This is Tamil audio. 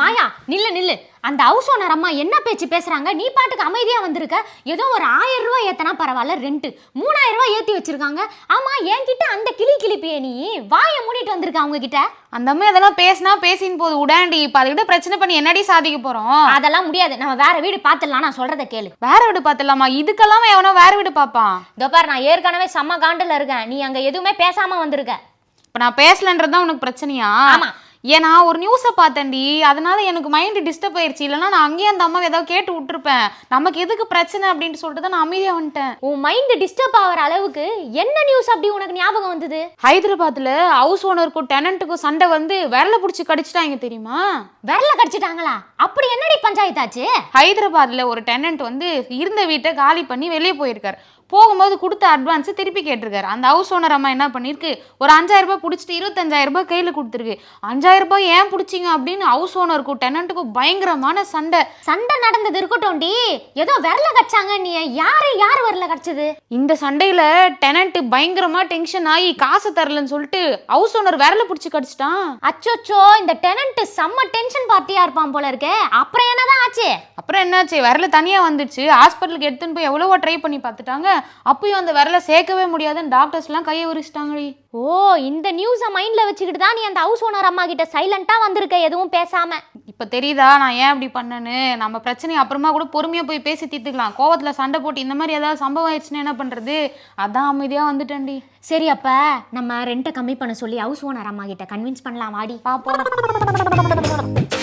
மாயா நில்லு நில்லு. அந்த ஹவுஸ் ஓனர் அம்மா என்ன பேச்சு பேசுறாங்க? நீ பாட்டுக்கு அமைதியா வந்திருக்க. ஏதோ ஒரு 1000 ரூபாய் ஏத்தனா பரவாயில்ல, ரெண்ட் 3000 ரூபாய் ஏத்தி வச்சிருக்காங்க. ஆமா, என்கிட்ட அந்த கிளிப்பியே நீ வாயை மூடிட்டு வந்திருக்க அவங்க கிட்ட. அந்த அம்மா இதெல்லாம் பேசினா பேசின்னு போது உடாண்டி. இப்ப அதுக்கிட்ட பிரச்சனை பண்ணி என்னடி சாதிக்க போறோம்? அதெல்லாம் முடியாது, நம்ம வேற வீடு பாத்துடலாம். நான் சொல்றத கேளு. வேற வீடு பாத்துடலாமா? இதுக்கெல்லாம் எவனோ வேற வீடு பாப்பான்? இதோ பாரு, நான் ஏற்கனவே செம்ம காண்டுல இருக்கேன். நீ அங்க எதுவுமே பேசாம வந்திருக்க. இப்ப நான் பேசலன்றதுதான் உனக்கு பிரச்சனையா? ஆமா. ஏன்னா ஒரு நியூஸை பார்த்தேன்டி, அதனால எனக்கு மைண்டு டிஸ்டர்ப் ஆயிடுச்சு. இல்லைன்னா நான் அங்கேயே அந்த அம்மாவை ஏதாவது கேட்டு விட்டுருப்பேன். நமக்கு எதுக்கு பிரச்சனை அப்படின்னு சொல்லிட்டு தான் நான் அமைதியா வந்துட்டேன். உன் மைண்டு டிஸ்டர்ப் ஆகிற அளவுக்கு என்ன நியூஸ் அப்படி உனக்கு ஞாபகம் வந்தது? ஹைதராபாத்ல ஹவுஸ் ஓனருக்கும் டெனண்ட்டுக்கும் சண்டை வந்து விரல பிடிச்சி கடிச்சிட்டாங்க தெரியுமா? விரல கடிச்சிட்டாங்களா? அப்படி என்னடி பஞ்சாயத்தாச்சு? ஹைதராபாத்ல ஒரு டெனண்ட் வந்து இருந்த வீட்டை காலி பண்ணி வெளியே போயிருக்காரு. போகும்போது கொடுத்த அட்வான்ஸை திருப்பி கேட்டிருக்காரு. அந்த ஹவுஸ் ஓனர் அம்மா என்ன பண்ணிருக்கு, ஒரு 5000 ரூபாய் பிடிச்சிட்டு 25000 ரூபாய் கையில் கொடுத்துருக்கு. 5000 ரூபாய் ஏன் பிடிச்சிங்க அப்படின்னு ஹவுஸ் ஓனருக்கும் டெனண்ட்டுக்கும் பயங்கரமான சண்டை நடந்தது இருக்கட்டும்டி. ஏதோ விரல கடிச்சாங்க. நீ யார் விரல கடிச்சது? இந்த சண்டையில டெனண்ட் பயங்கரமா டென்ஷன் ஆகி காசு தரலன்னு சொல்லிட்டு ஹவுஸ் ஓனர் விரல பிடிச்சி கடிச்சிட்டான். அச்சோச்சோ, இந்த டெனண்ட் செம்ம டென்ஷன் பார்ட்டியா இருப்பான் போல இருக்கே. அப்புறம் என்னதான் ஆச்சு? அப்புறம் என்னாச்சு, விரல தனியா வந்துச்சு. ஹாஸ்பிட்டலுக்கு எடுத்துன்னு போய் எவ்வளவோ ட்ரை பண்ணி பார்த்துட்டாங்க. அப்பயும் அந்த விரல சேர்க்கவே முடியாதுன்னு டாக்டர்ஸ் எல்லாம் கையை உரிச்சிட்டாங்கடி. ஓ, இந்த நியூஸை மைண்ட்ல வச்சுக்கிட்டு தான் நீ அந்த ஹவுஸ் ஓனர் அம்மா கிட்ட சைலண்டா வந்திருக்க, எதுவும் பேசாம. இப்ப தெரியுதா நான் ஏன் அப்படி பண்ணேன்னு? நம்ம பிரச்சனையை அப்புறமா கூட பொறுமையா போய் பேசி தீர்த்துக்கலாம். கோவத்துல சண்டை போட்டு இந்த மாதிரி ஏதாவது சம்பவம் ஆயிடுச்சுன்னா என்ன பண்றது? அதான் அமைதியா வந்துட்டேன்டி. சரி, அப்ப நம்ம ரெண்ட்டை கம்மி பண்ண சொல்லி ஹவுஸ் ஓனர் அம்மா கிட்ட கன்வின்ஸ் பண்ணலாம். வாடி பாப்போம்.